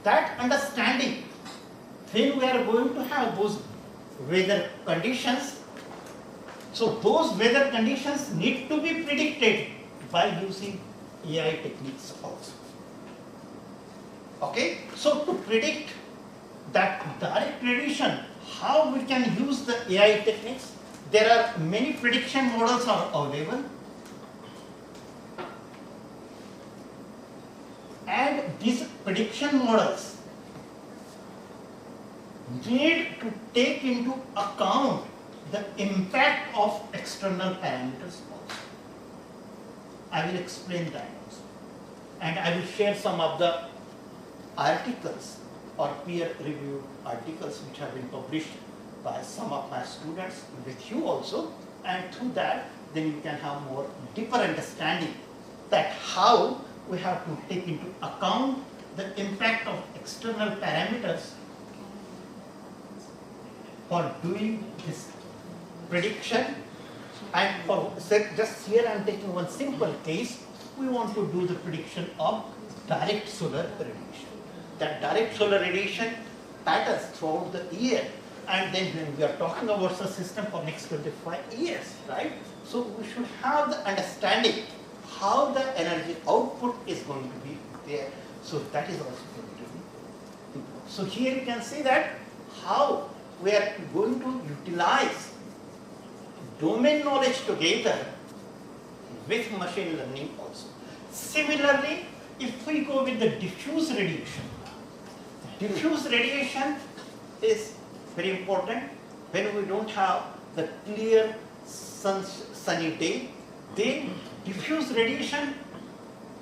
that understanding, when we are going to have those weather conditions, so those weather conditions need to be predicted by using AI techniques also. Okay, so to predict that direct prediction, how we can use the AI techniques? There are many prediction models are available, and these prediction models need to take into account the impact of external parameters also. I will explain that also, and I will share some of the articles or peer-reviewed articles which have been published by some of my students with you also, and through that then you can have more deeper understanding that how we have to take into account the impact of external parameters for doing this prediction. And for just here I am taking one simple case. We want to do the prediction of direct solar radiation. That direct solar radiation patterns throughout the year, and then when we are talking about the system for next 25 years, right? So we should have the understanding how the energy output is going to be there. So that is also going to be important. So here you can see that how we are going to utilize domain knowledge together with machine learning also. Similarly, if we go with the diffuse radiation is very important when we don't have the clear sunny day. Then diffuse radiation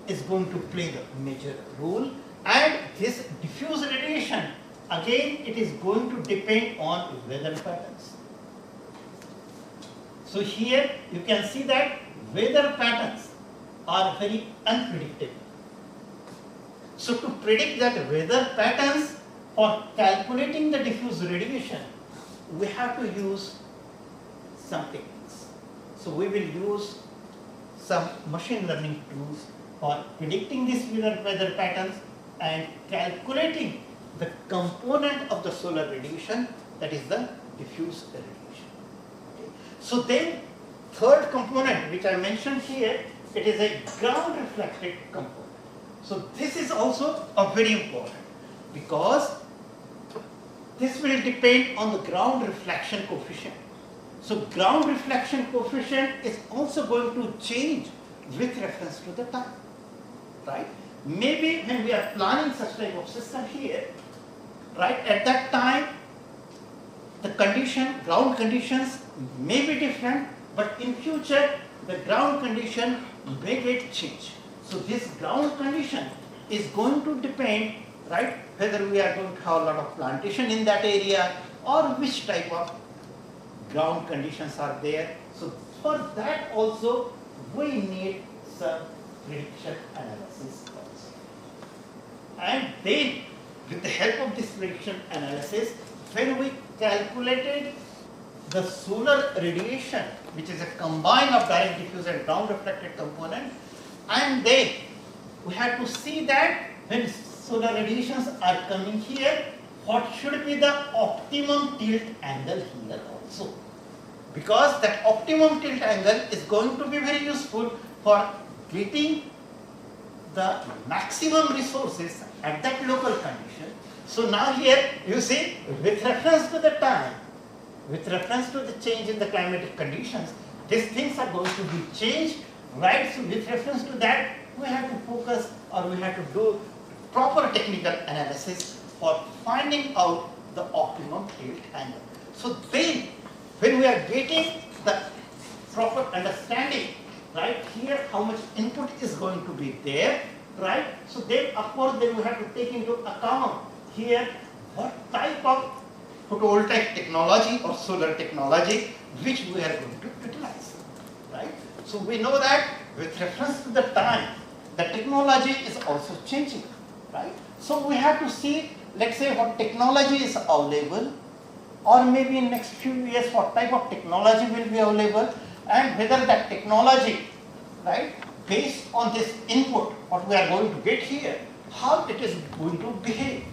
is going to play the major role, and this diffuse radiation again it is going to depend on weather patterns. So here you can see that weather patterns are very unpredictable. So to predict that weather patterns for calculating the diffuse radiation, we have to use some techniques. So we will use some machine learning tools for predicting these weather patterns and calculating the component of the solar radiation, that is the diffuse radiation. Okay. So then third component which I mentioned here, it is a ground reflected component. So this is also a very important, because this will depend on the ground reflection coefficient. So ground reflection coefficient is also going to change with reference to the time, right? Maybe when we are planning such type of system here, right, at that time the ground conditions may be different, but in future the ground condition may get changed. So this ground condition is going to depend, right, whether we are going to have a lot of plantation in that area or which type of ground conditions are there. So for that also we need some prediction analysis also. And then with the help of this prediction analysis, when we calculated the solar radiation, which is a combine of direct diffuse and ground reflected component, and then we have to see that when solar radiations are coming here, what should be the optimum tilt angle here also. Because that optimum tilt angle is going to be very useful for getting the maximum resources at that local condition. So now here you see, with reference to the time, with reference to the change in the climatic conditions, these things are going to be changed, right? So with reference to that, we have to focus, or we have to do proper technical analysis for finding out the optimum tilt angle. So then, when we are getting the proper understanding, right, here how much input is going to be there, right? So then of course then we have to take into account here what type of photovoltaic technology or solar technology which we are going to utilize, right? So we know that with reference to the time, the technology is also changing, right? So we have to see, let's say, what technology is available, or maybe in next few years what type of technology will be available, and whether that technology, right, based on this input what we are going to get here, how it is going to behave.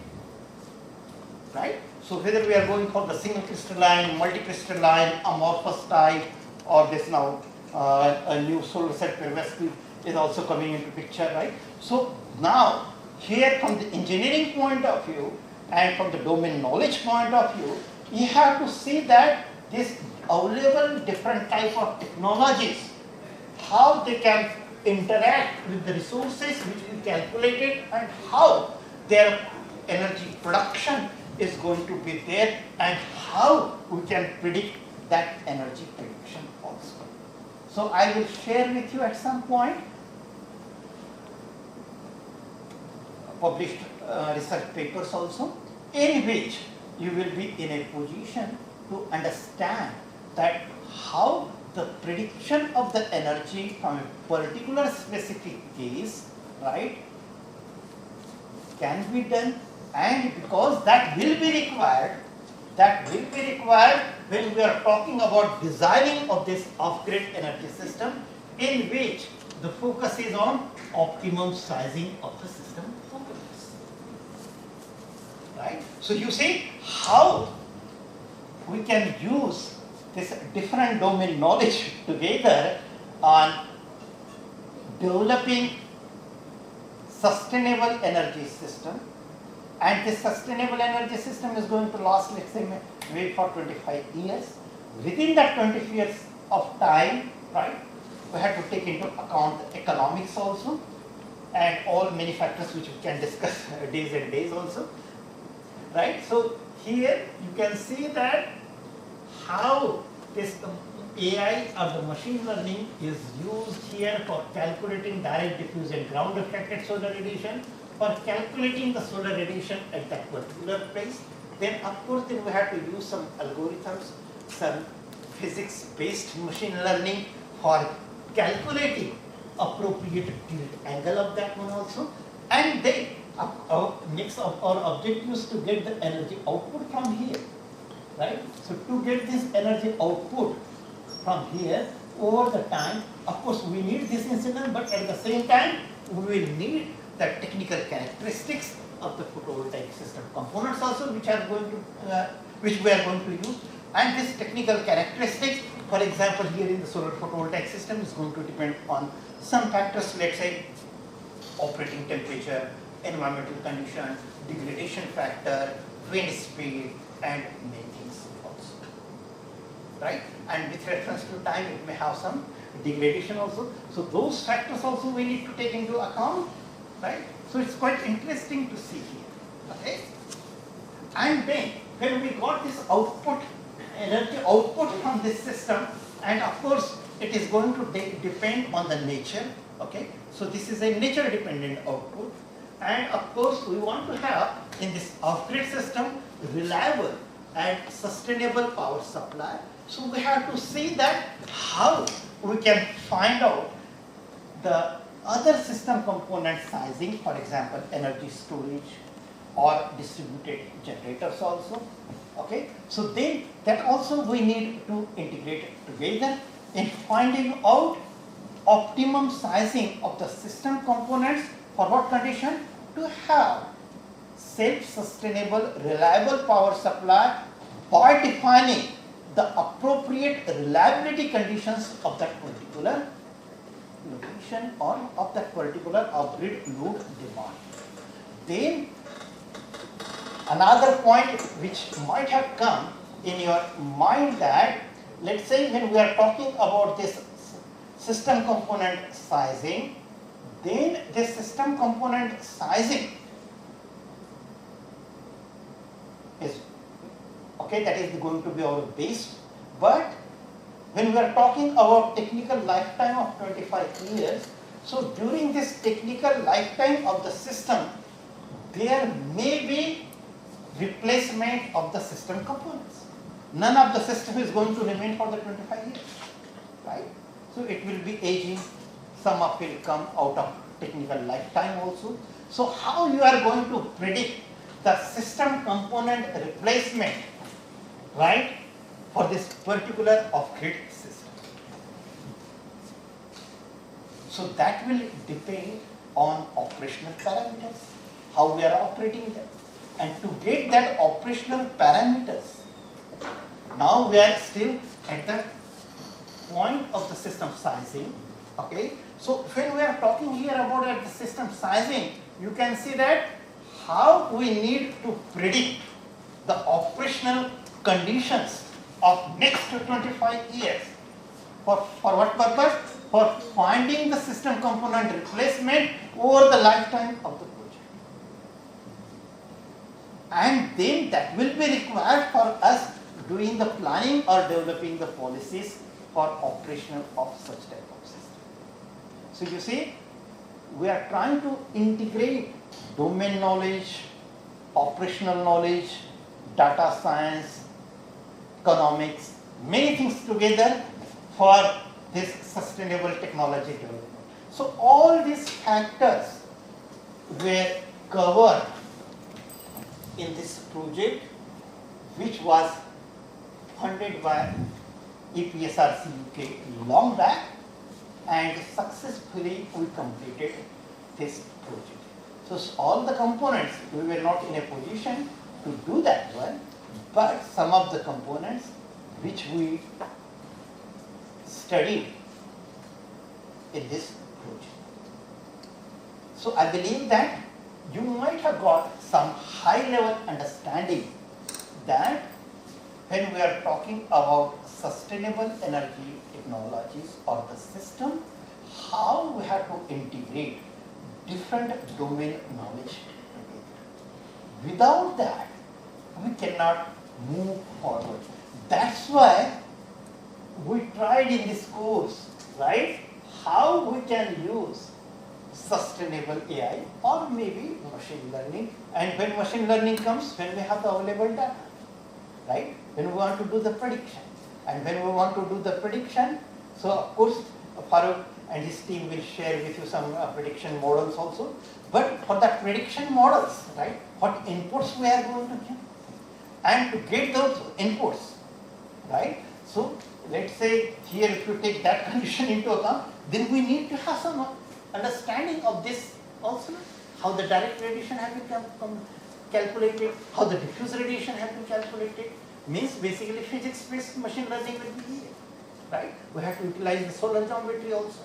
right? So whether we are going for the single crystalline, multicrystalline, amorphous type, or this now a new solar cell perovskite is also coming into picture, right? So now here from the engineering point of view and from the domain knowledge point of view, you have to see that this available different type of technologies, how they can interact with the resources which we calculated and how their energy production is going to be there and how we can predict that energy prediction also. So I will share with you at some point published research papers also, in which you will be in a position to understand that how the prediction of the energy from a particular specific case, right, can be done, and because that will be required when we are talking about designing of this off-grid energy system, in which the focus is on optimum sizing of the system components. Right? So you see how we can use this different domain knowledge together on developing sustainable energy system, and this sustainable energy system is going to last, let's say, maybe for 25 years. Within that 25 years of time, right, we have to take into account the economics also and all many factors which we can discuss days and days also, right? So here you can see that how this AI or the machine learning is used here for calculating direct diffuse and ground affected solar radiation, for calculating the solar radiation at that particular place. Then of course then we have to use some algorithms, some physics based machine learning for calculating appropriate tilt angle of that one also. And then our next of our objective is to get the energy output from here, right? So to get this energy output from here over the time, of course we need this incident, but at the same time we will need the technical characteristics of the photovoltaic system components also, which are going to which we are going to use. And this technical characteristics, for example, here in the solar photovoltaic system is going to depend on some factors, let's say operating temperature, environmental condition, degradation factor, wind speed, and many things also, right? And with reference to time, it may have some degradation also. So those factors also we need to take into account, right? So it's quite interesting to see here, okay? And then when we got this output, energy output from this system, and of course it is going to depend on the nature, okay? So this is a nature dependent output, and of course we want to have in this off-grid system reliable and sustainable power supply. So we have to see that how we can find out the other system component sizing, for example energy storage or distributed generators also, okay? So then that also we need to integrate it together in finding out optimum sizing of the system components for what condition? To have self-sustainable reliable power supply by defining the appropriate reliability conditions of that particular location or of that particular off-grid load demand. Then another point which might have come in your mind that, let's say when we are talking about this system component sizing, then this system component sizing is okay, that is going to be our base. But when we are talking about technical lifetime of 25 years, so during this technical lifetime of the system, there may be replacement of the system components. None of the system is going to remain for the 25 years, right? So it will be aging, some of it will come out of technical lifetime also. So how you are going to predict the system component replacement, right, for this particular off-grid system? So that will depend on operational parameters, how we are operating them. and to get that operational parameters. Now we are still at the point of the system sizing. Okay, so when we are talking here about at the system sizing, you can see that how we need to predict the operational conditions of next 25 years. For what purpose? For finding the system component replacement over the lifetime of the project. And then that will be required for us doing the planning or developing the policies for operational of such type of system. So you see, we are trying to integrate domain knowledge, operational knowledge, data science, economics, many things together for this sustainable technology development. So all these factors were covered in this project, which was funded by EPSRC UK long back, and successfully we completed this project. So all the components, we were not in a position to do that one, but some of the components which we studied in this project. So I believe that you might have got some high level understanding that when we are talking about sustainable energy technologies or the system, how we have to integrate different domain knowledge together. Without that, we cannot move forward. That's why we tried in this course, right, how we can use sustainable AI or maybe machine learning. And when machine learning comes, when we have the available data, right, when we want to do the prediction. And when we want to do the prediction, so of course Farooq and his team will share with you some prediction models also. But for the prediction models, right, what inputs we are going to give, and to get those inputs, right. So let's say here if you take that condition into account, then we need to have some understanding of this also, how the direct radiation has been calculated, how the diffuse radiation has been calculated. Means basically physics-based machine learning will be here, right? We have to utilize the solar geometry also.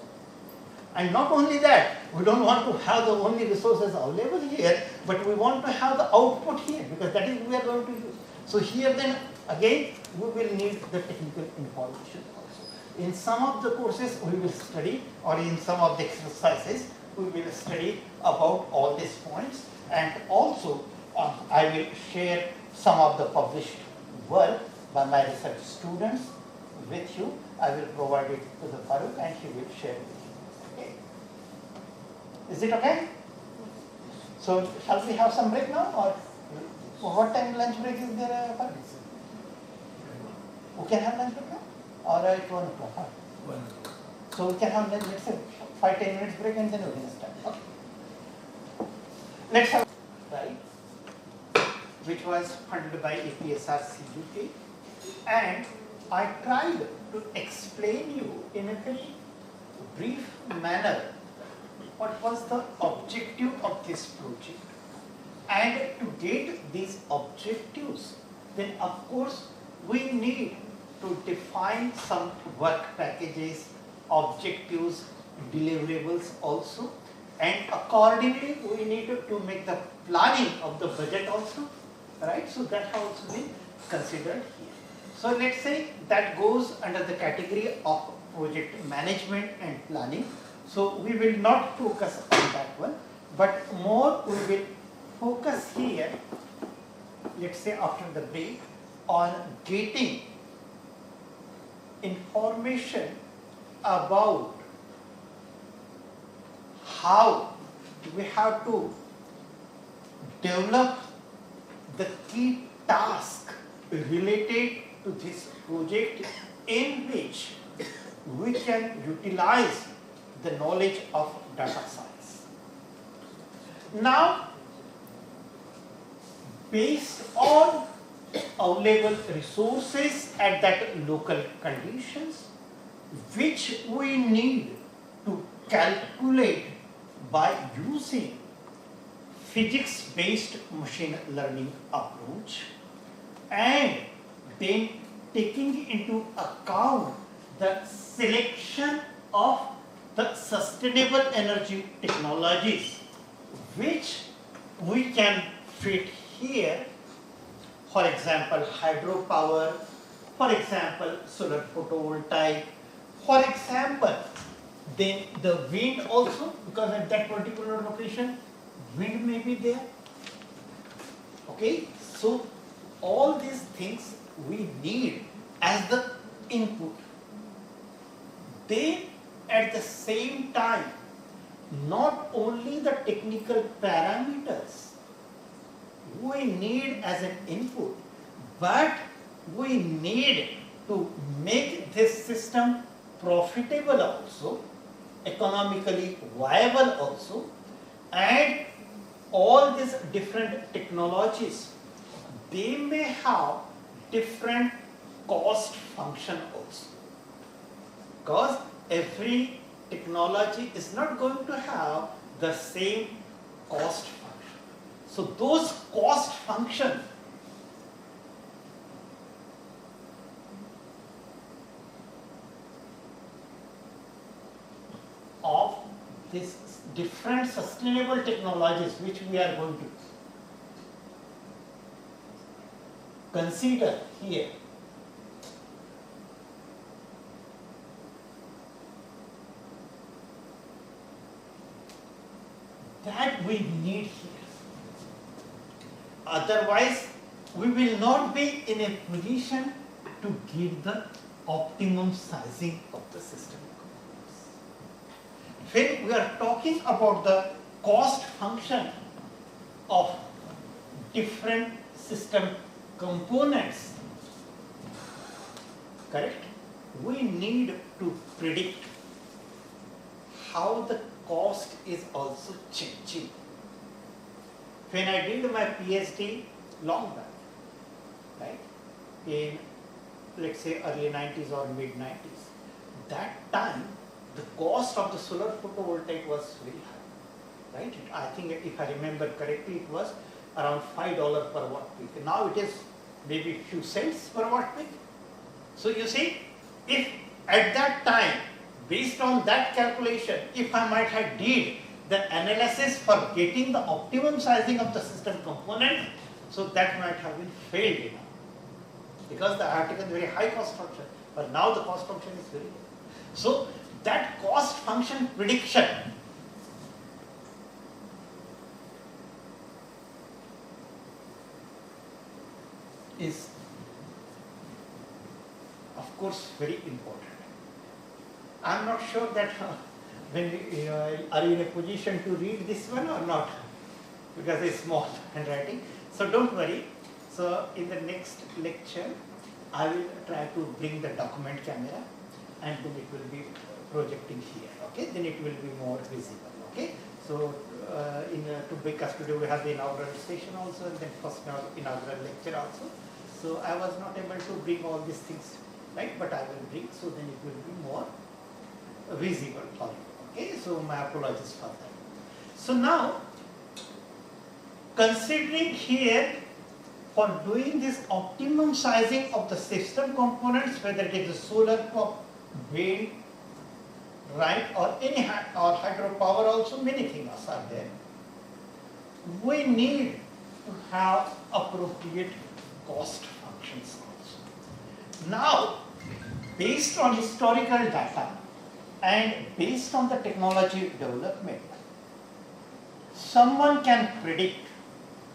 And not only that, we don't want to have the only resources available here, but we want to have the output here, because that is we are going to use. So here then again we will need the technical information also. In some of the courses we will study, or in some of the exercises we will study about all these points, and also I will share some of the published work by my research students with you. I will provide it to the Farooq and he will share with you. Okay. Is it okay? So shall we have some break now, or what time lunch break is there, Farooq? We can have lunch break now, or at 1 o'clock? Huh? So we can have, let's say 5-10 minutes break and then we can start. Okay. Let's have, right, which was funded by EPSRC UK, and I tried to explain you in a very brief manner what was the objective of this project. And to get these objectives, then of course we need to define some work packages, objectives, deliverables also, and accordingly we need to make the planning of the budget also. Right, so that has also been considered here. So let's say that goes under the category of project management and planning. So we will not focus on that one, but more we will focus here, let's say after the break, on getting information about how we have to develop the key task related to this project, in which we can utilize the knowledge of data science. Now, based on available resources at that local conditions, which we need to calculate by using physics-based machine learning approach, and then taking into account the selection of the sustainable energy technologies which we can fit here. For example, hydropower, for example, solar photovoltaic, for example, then the wind also, because at that particular location, wind may be there. Okay, so all these things we need as the input. Then at the same time, not only the technical parameters we need as an input, but we need to make this system profitable also, economically viable also, and all these different technologies, they may have different cost function also, because every technology is not going to have the same cost function. So those cost functions of these different sustainable technologies which we are going to consider here, that we need here. Otherwise, we will not be in a position to give the optimum sizing of the system. When we are talking about the cost function of different system components, correct? We need to predict how the cost is also changing. When I did my PhD long back, right, in let's say early 90s or mid 90s, that time the cost of the solar photovoltaic was very high, right? I think if I remember correctly, it was around $5 per watt peak. Now it is maybe few cents per watt peak. So you see, if at that time, based on that calculation, if I might have did the analysis for getting the optimum sizing of the system component, so that might have been failed enough, because I have taken very high cost function, but now the cost function is very low. So that cost function prediction is of course very important. I am not sure that when are you in a position to read this one or not, because it's small handwriting. So don't worry. So in the next lecture, I will try to bring the document camera, and then it will be projecting here. Okay, then it will be more visible. Okay, so because today we have the inaugural session also, and then first inaugural lecture also. So I was not able to bring all these things, right? But I will bring, so then it will be more visible for you. Okay, so my apologies for that. So now, considering here for doing this optimum sizing of the system components, whether it is solar, wind, right, or any or hydropower also, many things are there. We need to have appropriate cost functions also. Now, based on historical data and based on the technology development, someone can predict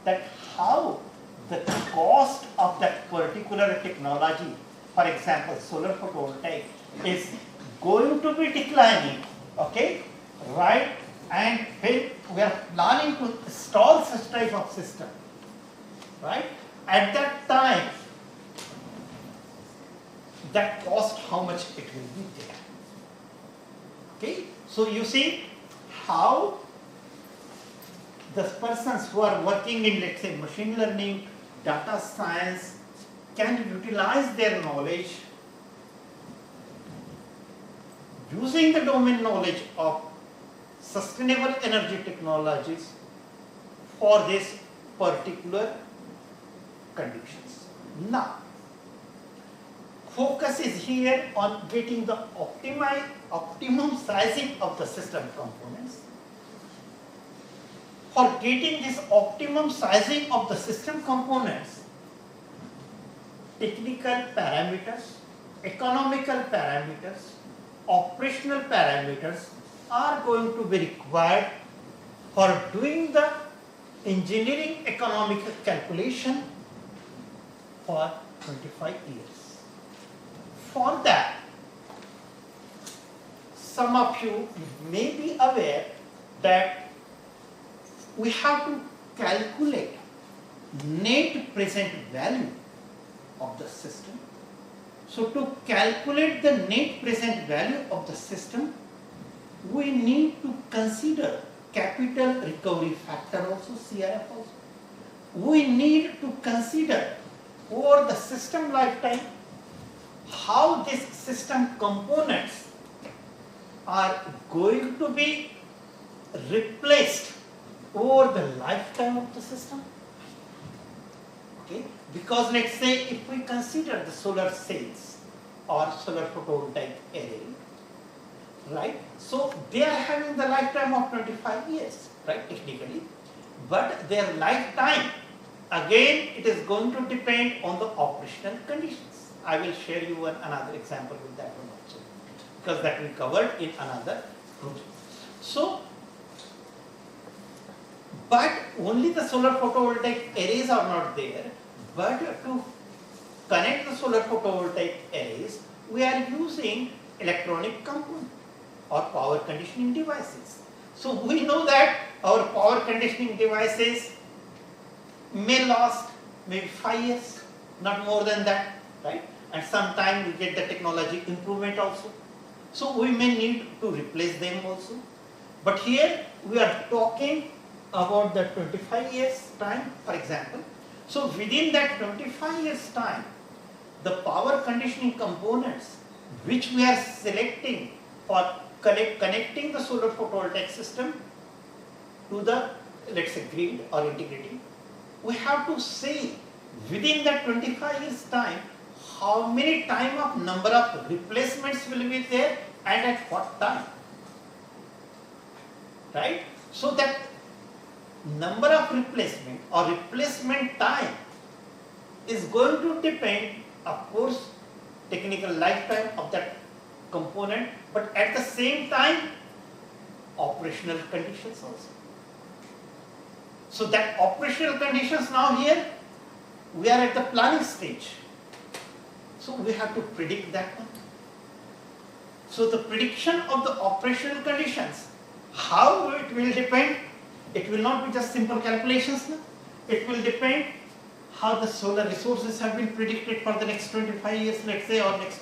that how the cost of that particular technology, for example, solar photovoltaic, is going to be declining, okay, right? And when we are planning to install such type of system, right, at that time, that cost, how much it will be there. Okay, so you see how the persons who are working in, let's say, machine learning, data science, can utilize their knowledge using the domain knowledge of sustainable energy technologies for this particular conditions. Now, focus is here on getting the optimum sizing of the system components. For getting this optimum sizing of the system components, technical parameters, economical parameters, operational parameters are going to be required for doing the engineering economical calculation for 25 years. For that, some of you may be aware that we have to calculate net present value of the system. So to calculate the net present value of the system, we need to consider capital recovery factor also, CRF also. We need to consider over the system lifetime how these system components are going to be replaced over the lifetime of the system. Okay? Because let's say if we consider the solar cells or solar photovoltaic array, right? So they are having the lifetime of 25 years, right, technically. But their lifetime, again, it is going to depend on the operational conditions. I will share you another example with that one also, because that we covered in another project. So, but only the solar photovoltaic arrays are not there, but to connect the solar photovoltaic arrays, we are using electronic component or power conditioning devices. So we know that our power conditioning devices may last maybe 5 years, not more than that, right? And sometime we get the technology improvement also. So we may need to replace them also. But here we are talking about the 25 years time, for example. So within that 25 years time, the power conditioning components which we are selecting for connecting the solar photovoltaic system to the, let's say, grid or integrating, we have to say within that 25 years time how many number of replacements will be there and at what time, right? So that number of replacement or replacement time is going to depend, of course, technical lifetime of that component, but at the same time operational conditions also. So that operational conditions, now here we are at the planning stage, so we have to predict that one. So the prediction of the operational conditions, how it will depend, it will not be just simple calculations, no? It will depend how the solar resources have been predicted for the next 25 years, let's say, or next,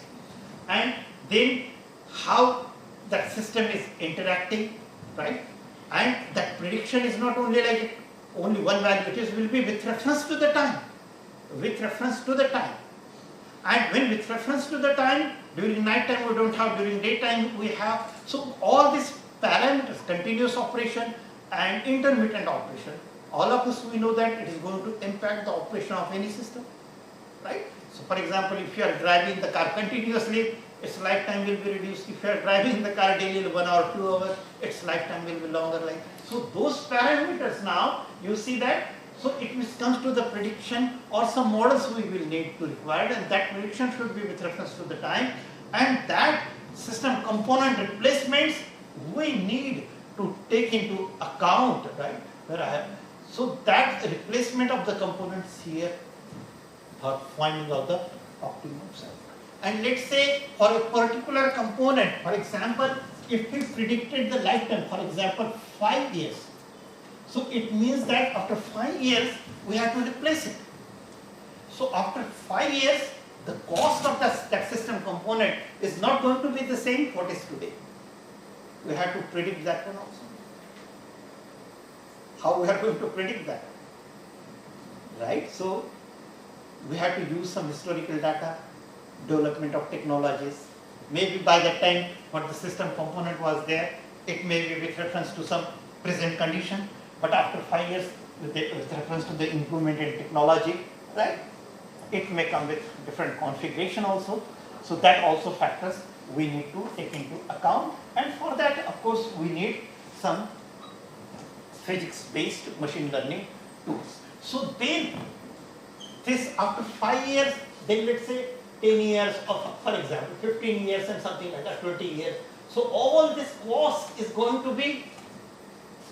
and then how that system is interacting, right? And that prediction is not only like only one value, it will be with reference to the time, with reference to the time. And when with reference to the time, during night time we don't have, during daytime we have. So all these parameters, continuous operation and intermittent operation, all of us we know that it is going to impact the operation of any system, right? So for example, if you are driving the car continuously, its lifetime will be reduced. If you are driving the car daily 1 hour, 2 hours, its lifetime will be longer. Like so, those parameters now you see that. So it comes to the prediction or some models we will need to require, and that prediction should be with reference to the time, and that system component replacements we need to take into account, right? So that replacement of the components here for finding out the optimum size. And let's say for a particular component, for example, if we predicted the lifetime, for example, 5 years, so it means that after 5 years we have to replace it. So after 5 years, the cost of that system component is not going to be the same what is today. We have to predict that one also. How we are going to predict that, right? So we have to use some historical data, development of technologies. Maybe by that time what the system component was there, it may be with reference to some present condition, but after 5 years with reference to the improvement in technology, right? It may come with different configuration also. So that also factors we need to take into account. And for that, of course, we need some physics-based machine learning tools. So then, this after 5 years, then let's say 10 years, or for example, 15 years and something like that, 20 years. So all this cost is going to be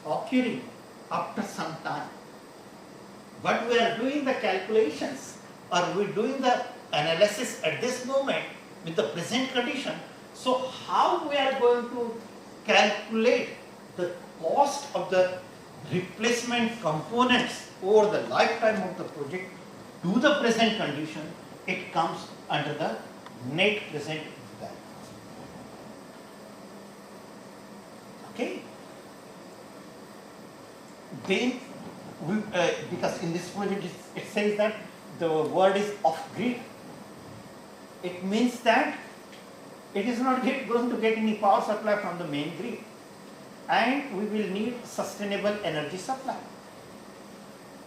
occurring after some time. But we are doing the calculations, or we are doing the analysis at this moment with the present condition. So how we are going to calculate the cost of the replacement components over the lifetime of the project to the present condition, it comes under the net present value. Okay? Then, because in this project it says that the word is off-grid, it means that it is not going to get any power supply from the main grid, and we will need sustainable energy supply.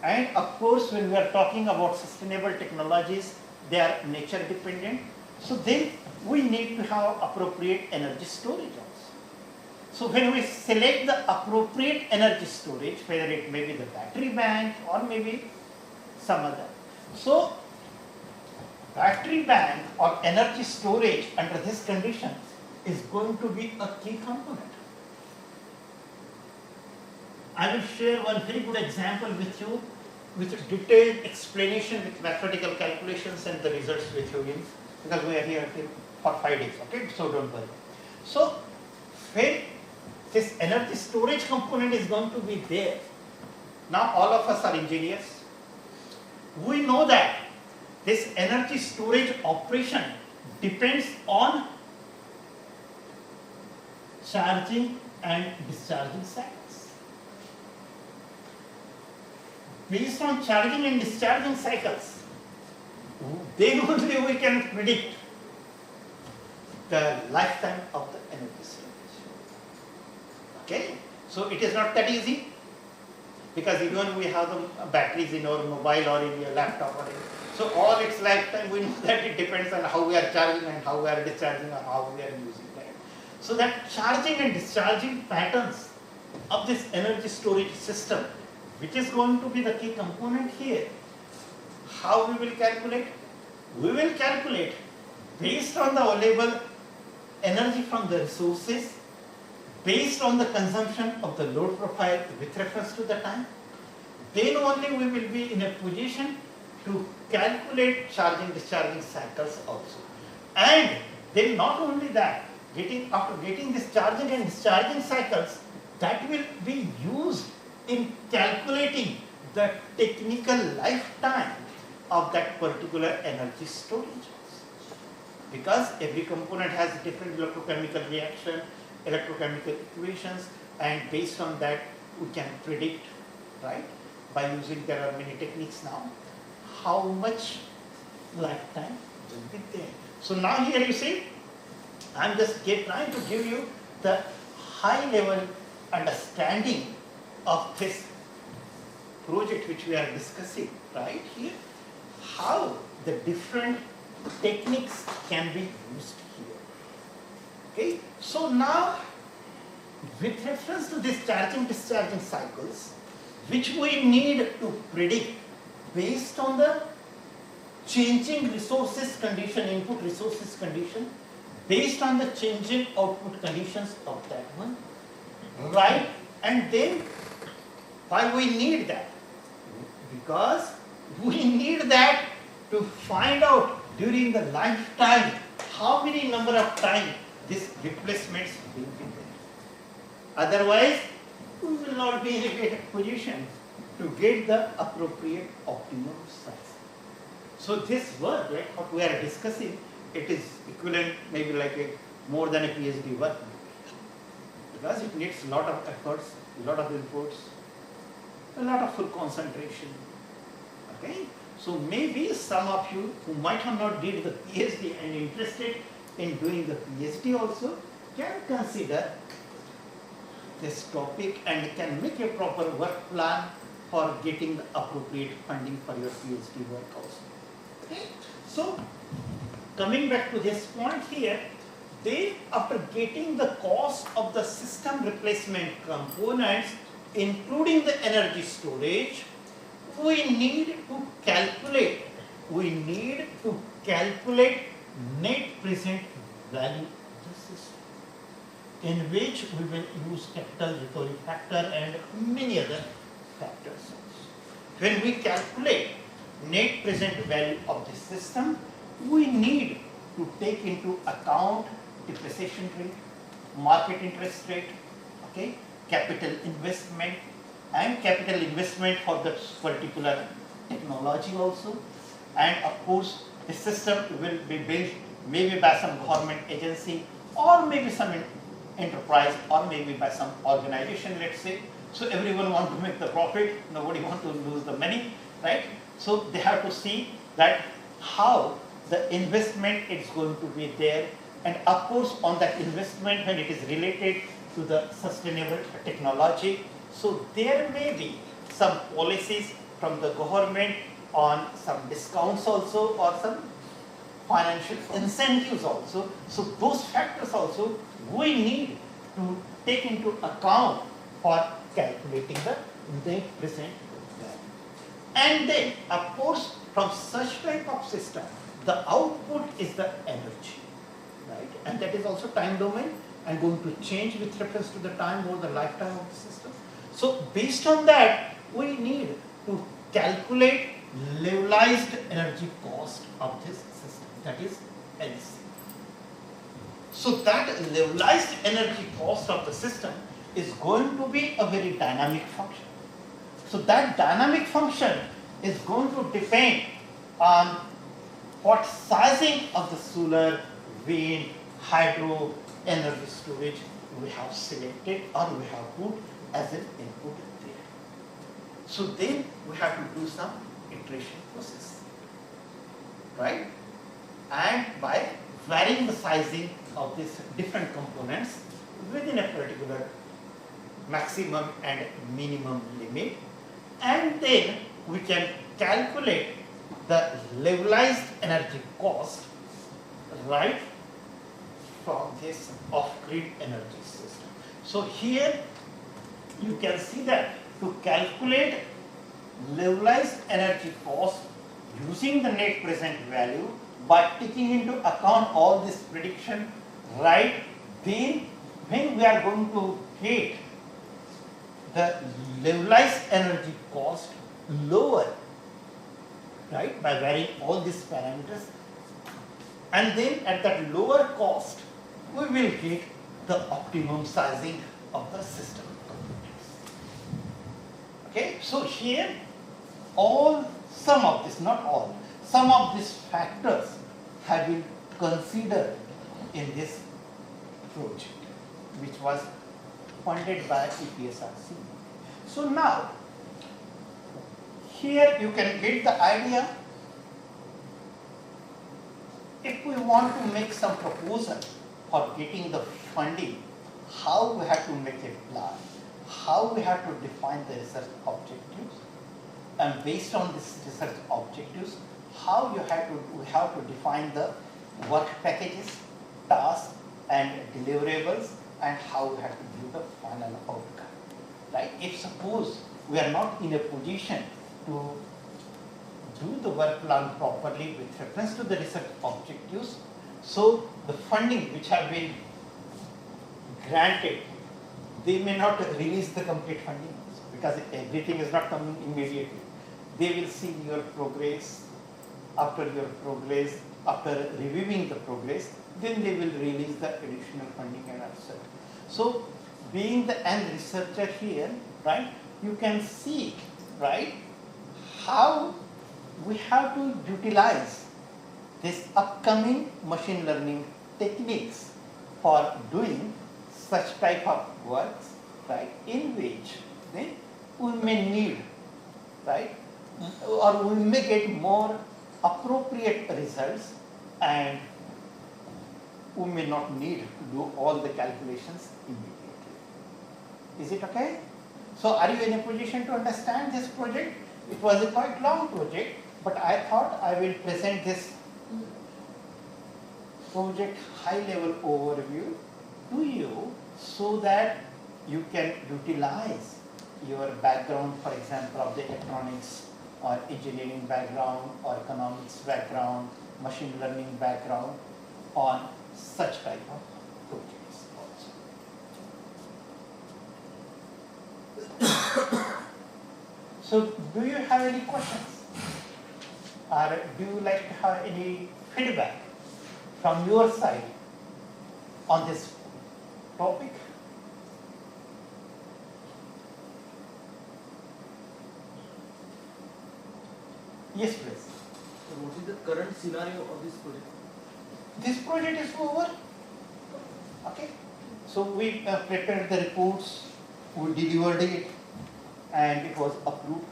And of course, when we are talking about sustainable technologies, they are nature dependent. So then we need to have appropriate energy storage also. So when we select the appropriate energy storage, whether it may be the battery bank or maybe some other. So battery bank or energy storage under this condition is going to be a key component. I will share one very good example with you with a detailed explanation with mathematical calculations and the results with you in, because we are here for 5 days, okay? So don't worry. So when this energy storage component is going to be there, now all of us are engineers. We know that this energy storage operation depends on charging and discharging cycles. Based on charging and discharging cycles, then only we can predict the lifetime of the energy storage. Okay? So it is not that easy, because even we have the batteries in our mobile or in your laptop or anything. So all its lifetime, we know that it depends on how we are charging and how we are discharging or how we are using it. So that charging and discharging patterns of this energy storage system, which is going to be the key component here, how we will calculate? We will calculate based on the available energy from the resources, based on the consumption of the load profile with reference to the time. Then only we will be in a position to calculate charging discharging cycles also. And then not only that, after getting this charging and discharging cycles, that will be used in calculating the technical lifetime of that particular energy storage. Because every component has different electrochemical reaction, electrochemical equations, and based on that we can predict, right, by using, there are many techniques now, how much lifetime will be there. So now here you see, I am just trying to give you the high level understanding of this project which we are discussing right here, how the different techniques can be used here. Okay, so now with reference to this charging discharging cycles, which we need to predict based on the changing resources condition, input resources condition, based on the changing output conditions of that one, right? And then why we need that? Because we need that to find out during the lifetime how many number of times these replacements will be there. Otherwise, we will not be in a great position to get the appropriate optimum size. So this work, like what we are discussing, it is equivalent maybe like more than a PhD work, because it needs a lot of efforts, a lot of inputs, a lot of full concentration. Okay, so maybe some of you who might have not did the PhD and interested in doing the PhD also can consider this topic and can make a proper work plan for getting the appropriate funding for your PhD work also. Okay? So, coming back to this point here, they, after getting the cost of the system replacement components, including the energy storage, we need to calculate net present value of the system, in which we will use capital recovery factor and many other factors also. When we calculate net present value of the system, we need to take into account depreciation rate, market interest rate, okay, capital investment for the particular technology also, and of course the system will be built maybe by some government agency or maybe some enterprise or maybe by some organization, let's say. So everyone wants to make the profit, nobody wants to lose the money, right? So they have to see that how the investment is going to be there, and of course on that investment when it is related to the sustainable technology, so there may be some policies from the government on some discounts also or some financial incentives also. So those factors also we need to take into account for calculating the net present value. And then of course from such type of system, the output is the energy, right? And that is also time domain and going to change with reference to the time over the lifetime of the system. So based on that, we need to calculate levelized energy cost of this system, that is LC. So that levelized energy cost of the system is going to be a very dynamic function. So that dynamic function is going to depend on what sizing of the solar, wind, hydro, energy storage we have selected or we have put as an input there. So then we have to do some iteration process, right? And by varying the sizing of these different components within a particular maximum and minimum limit, and then we can calculate the levelized energy cost right from this off-grid energy system. So here you can see that to calculate levelized energy cost using the net present value by taking into account all this prediction, right, then when we are going to get the levelized energy cost lower, right, by varying all these parameters, and then at that lower cost we will get the optimum sizing of the system. Okay, so here some of this, not all, some of these factors have been considered in this project, which was funded by EPSRC. So now, here you can get the idea. If we want to make some proposal for getting the funding, how we have to make a plan, how we have to define the research objectives, and based on these research objectives, how we have to define the work packages, tasks, and deliverables, and how we have to do the final outcome. Right? If suppose we are not in a position to do the work plan properly with reference to the research objectives, so the funding which have been granted, they may not release the complete funding because everything is not coming immediately. They will see your progress. After your progress, after reviewing the progress, then they will release the additional funding and also. So, being the end researcher here, right, you can see, right, how we have to utilize this upcoming machine learning techniques for doing such type of works, right, in which then we may need, right, or we may get more appropriate results, and we may not need to do all the calculations immediately. Is it okay? So are you in a position to understand this project? It was a quite long project, but I thought I will present this project high level overview to you so that you can utilize your background, for example, of the electronics or engineering background or economics background, machine learning background on such type of projects also. So do you have any questions? Or do you like to have any feedback from your side on this topic? Yes, please. So what is the current scenario of this project? This project is over. Okay. So we prepared the reports, we delivered it, and it was approved.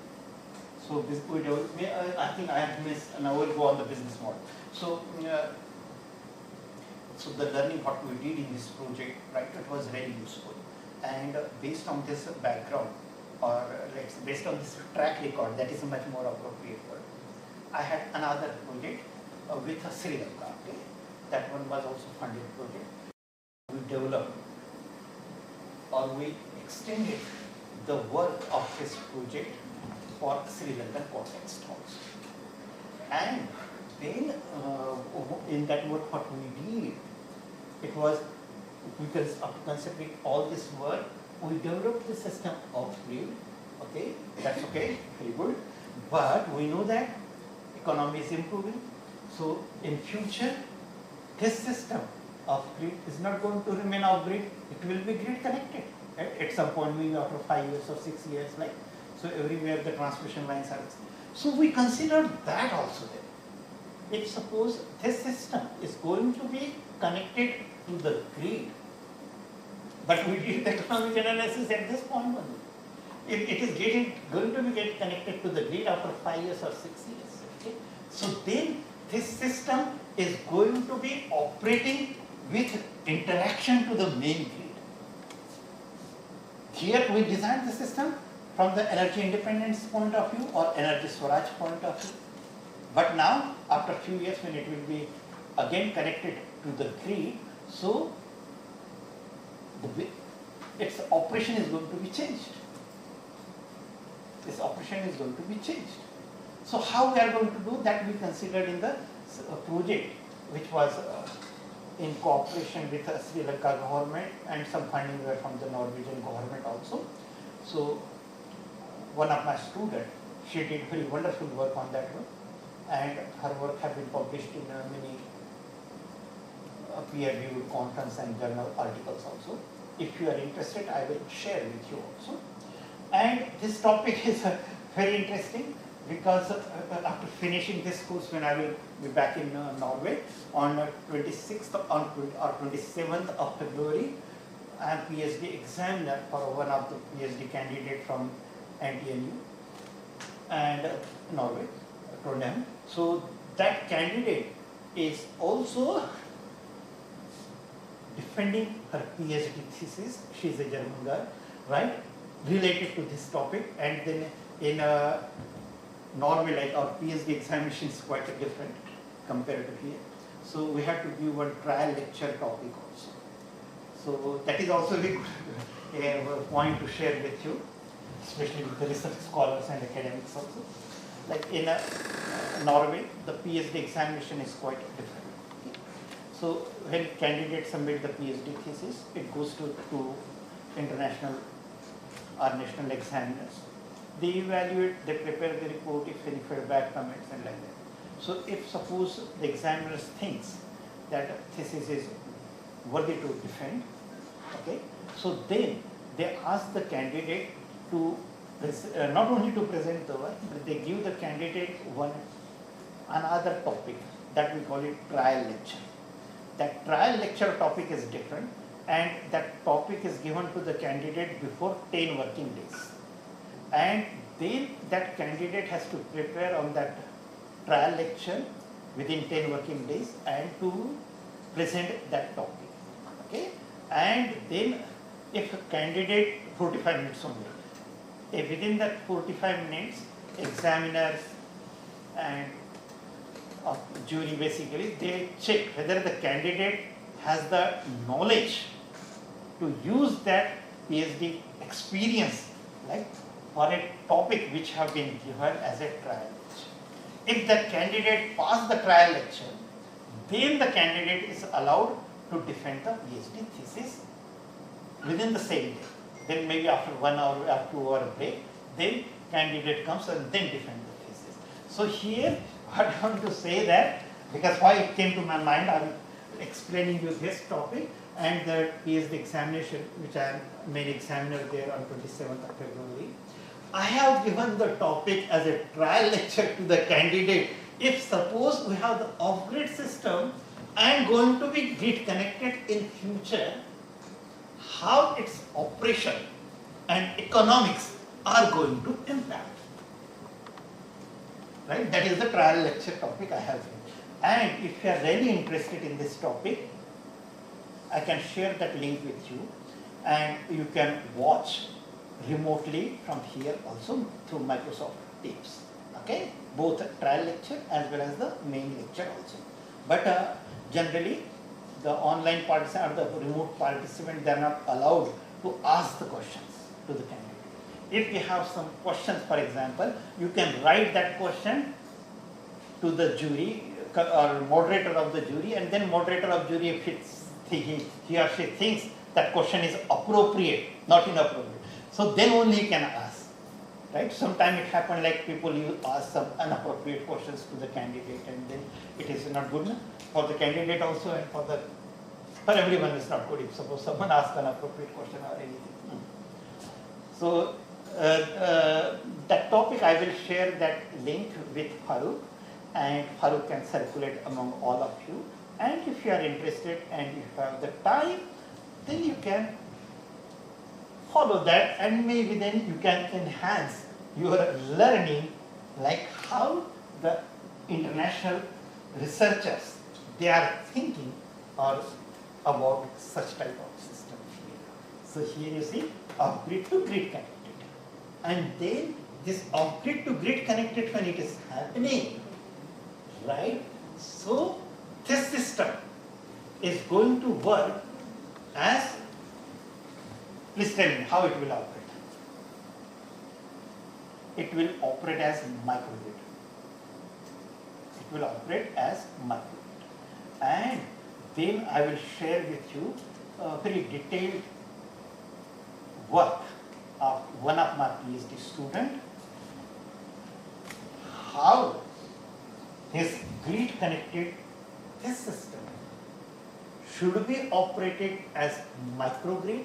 So this I think I have missed, and I will go on the business model. So, so the learning what we did in this project, right, it was very useful. And based on this background, or based on this track record, that is a much more appropriate word. I had another project with Sri Lanka. Okay? That one was also funded project. We developed or we extended the work of this project for Sri Lankan context also. And then in that work what we did, it was, because of considering all this work, we developed the system of grid. Okay, that's okay, very good. But we know that economy is improving. So in future, this system of grid is not going to remain off grid, it will be grid connected. At some point, maybe after 5 years or 6 years, like, so everywhere the transmission lines are. So we considered that also there. If suppose this system is going to be connected to the grid, but we did the economic analysis at this point only. If it is going to be connected to the grid after 5 years or 6 years. Okay? So then this system is going to be operating with interaction to the main grid. Here we designed the system from the energy independence point of view or energy storage point of view. But now, after a few years when it will be again connected to the grid, so its operation is going to be changed. This operation is going to be changed. So how we are going to do that, we considered in the project which was in cooperation with the Sri Lanka government, and some funding were from the Norwegian government also. So one of my students, she did very wonderful work on that one, and her work has been published in many peer-reviewed conference and journal articles also. If you are interested, I will share with you also. And this topic is very interesting because after finishing this course, when I will be back in Norway on 26th or 27th of February, I am PhD examiner for one of the PhD candidate from NTNU and Norway, Trondheim. So that candidate is also defending her PhD thesis. She is a German girl, right, related to this topic. And then in Norway, like our PhD examination is quite different compared to here. So we have to give one trial lecture topic also. So that is also a big point to share with you, especially with the research scholars and academics also. Like in Norway, the PhD examination is quite different. Okay. So when candidates submit the PhD thesis, it goes to international or national examiners. They evaluate, they prepare the report, if any feedback, comments, and like that. So if suppose the examiners thinks that thesis is worthy to defend, okay, so then they ask the candidate to not only to present the work, but they give the candidate another topic that we call it trial lecture. That trial lecture topic is different, and that topic is given to the candidate before 10 working days. And then that candidate has to prepare on that trial lecture within 10 working days and to present that topic. Okay? And then if a candidate, 45 minutes only, within that 45 minutes, examiners and jury basically, they check whether the candidate has the knowledge to use that PhD experience, like for a topic which have been given as a trial lecture. If the candidate passed the trial lecture, then the candidate is allowed to defend the PhD thesis within the same day. Then maybe after 1 hour or 2 hour break, then candidate comes and then defend the thesis. So here, what I want to say that, because why it came to my mind, I am explaining you this topic and the PhD examination, which I am main examiner there on 27th of February. I have given the topic as a trial lecture to the candidate. If suppose we have the off-grid system and going to be grid connected in future, how its operation and economics are going to impact. Right? That is the trial lecture topic I have. And if you are really interested in this topic, I can share that link with you and you can watch remotely from here also through Microsoft Teams. Okay? Both trial lecture as well as the main lecture also. But generally, the online participant or the remote participant, they are not allowed to ask the questions to the candidate. If you have some questions, for example, you can write that question to the jury or moderator of the jury, and then moderator of jury, if he or she thinks that question is appropriate, not inappropriate, so then only you can ask. Right? Sometimes it happens like people you ask some inappropriate questions to the candidate, and then it is not good enough for the candidate also, and for everyone it's not good if suppose someone asks an appropriate question or anything. So that topic I will share that link with Farooq, and Farooq can circulate among all of you. And if you are interested and if you have the time, then you can follow that, and maybe then you can enhance your learning, like how the international researchers, they are thinking or about such type of system here. So here you see off-grid to grid connected, and then this off-grid to grid connected, when it is happening, right? So this system is going to work as, please tell me how it will operate. It will operate as microgrid. It will operate as microgrid. And then I will share with you a very detailed work of one of my PhD student, how his grid connected this system should be operated as microgrid,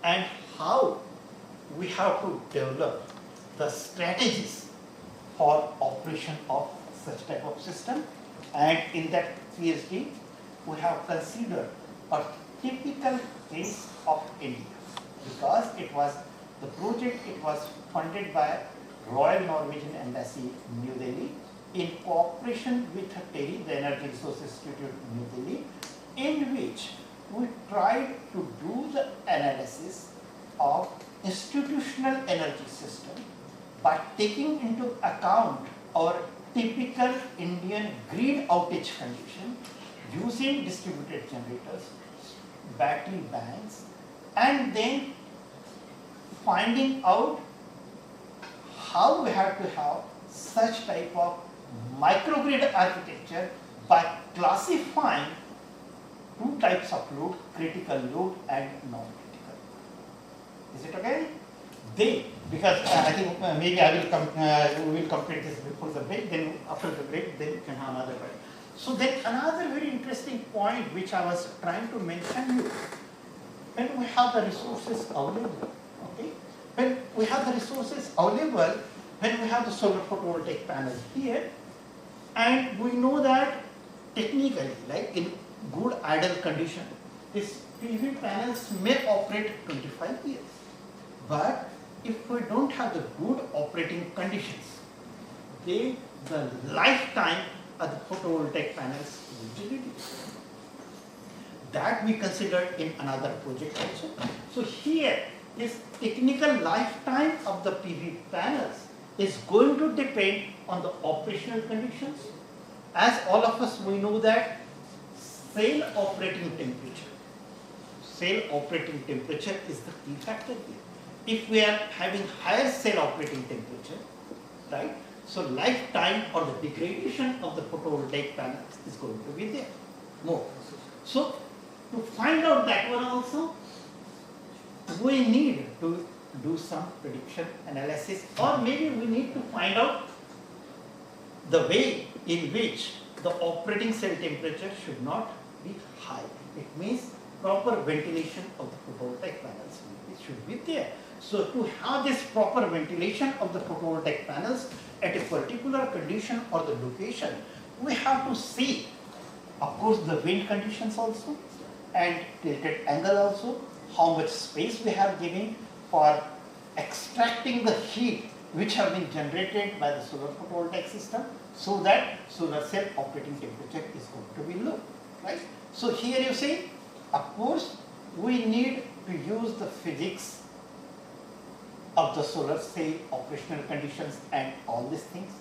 and how we have to develop the strategies for operation of such type of system. And in that PhD, we have considered a typical case of India, because it was the project, it was funded by Royal Norwegian Embassy, New Delhi, in cooperation with TERI, the Energy Resource Institute, New Delhi, in which we tried to do the analysis of institutional energy system by taking into account our typical Indian grid outage condition, using distributed generators, battery banks, and then finding out how we have to have such type of microgrid architecture by classifying two types of load, critical load and non-critical load. Is it okay? Then, because I think maybe I will we will complete this before the break, then after the break, then you can have another break. So then another very interesting point which I was trying to mention you, when we have the resources available, okay? When we have the resources available, when we have the solar photovoltaic panel here, and we know that technically, like in good idle condition, these PV panels may operate 25 years. But if we don't have the good operating conditions, then the lifetime of the photovoltaic panels will be reduced. That we considered in another project also. So here is technical lifetime of the PV panels is going to depend on the operational conditions. As all of us we know that cell operating temperature is the key factor here. If we are having higher cell operating temperature, right, so lifetime or the degradation of the photovoltaic panels is going to be there more. So to find out that one also, we need to do some prediction analysis, or maybe we need to find out the way in which the operating cell temperature should not be high. It means proper ventilation of the photovoltaic panels should be there. So to have this proper ventilation of the photovoltaic panels at a particular condition or the location, we have to see, of course, the wind conditions also and tilted angle also, how much space we have given for extracting the heat which have been generated by the solar photovoltaic system, so that solar cell operating temperature is going to be low, right? So here you see, of course, we need to use the physics of the solar cell operational conditions and all these things,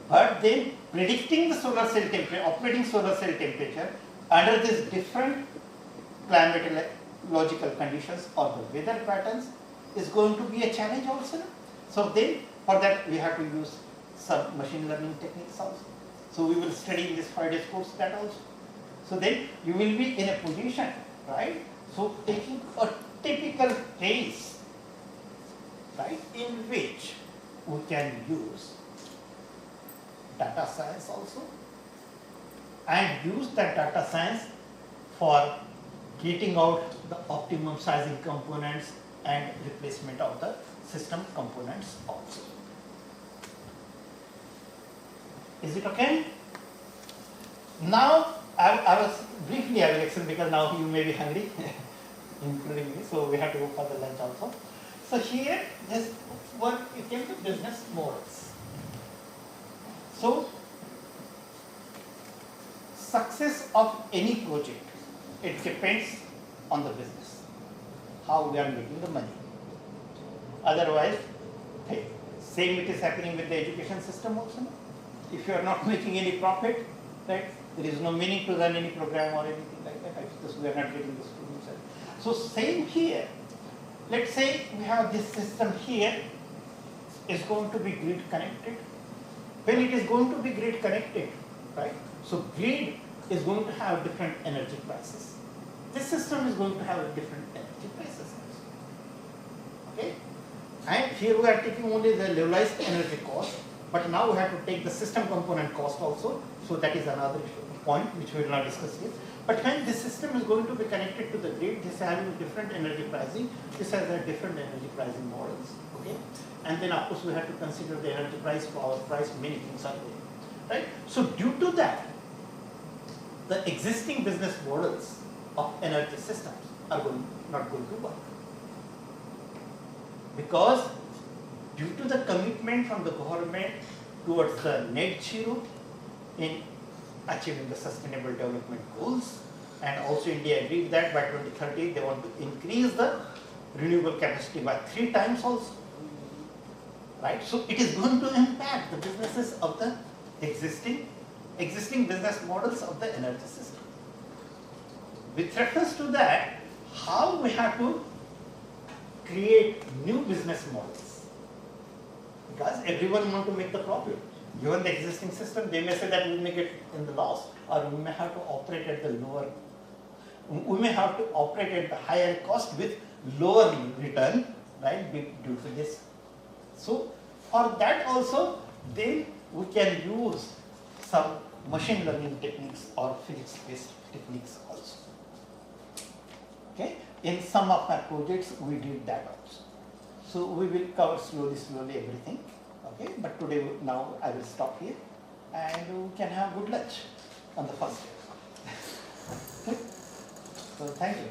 but then predicting the solar cell temperature, operating solar cell temperature under these different climatological conditions or the weather patterns is going to be a challenge also. So then for that we have to use some machine learning techniques also. So we will study in this 5 days course that also. So then you will be in a position, right? So taking a typical case, right, in which we can use data science also and use that data science for getting out the optimum sizing components and replacement of the system components also. Is it okay? Now I will explain, because now you may be hungry, including me, so we have to go for the lunch also. So here this one, it came to business models. So success of any project, it depends on the business, how we are making the money. Otherwise, hey, same it is happening with the education system also. If you are not making any profit, right, there is no meaning to run any program or anything like that, because we are not getting the students. So same here. Let's say we have this system here is going to be grid connected. When it is going to be grid connected, right? So grid is going to have different energy prices. This system is going to have different energy prices. Okay? And here we are taking only the levelized energy cost, but now we have to take the system component cost also. So that is another point which we will not discuss here. But when this system is going to be connected to the grid, this is having different energy pricing. This has a different energy pricing models. Okay? And then of course we have to consider the energy price, power price, many things are there. Right? So due to that, the existing business models of energy systems are not going to work. Because due to the commitment from the government towards the net zero in achieving the sustainable development goals, and also India agreed that by 2030 they want to increase the renewable capacity by 3 times also. Right? So it is going to impact the businesses of the existing business models of the energy system. With reference to that, how we have to create new business models? Because everyone wants to make the profit. Given the existing system, they may say that we make it in the loss, or we may have to operate at the lower, we may have to operate at the higher cost with lower return, right, due to this. So for that also, then we can use some machine learning techniques or physics-based techniques also. Okay, in some of our projects we did that also. So we will cover slowly everything. Okay, but today now I will stop here, and we can have good lunch on the first day. Okay? So thank you.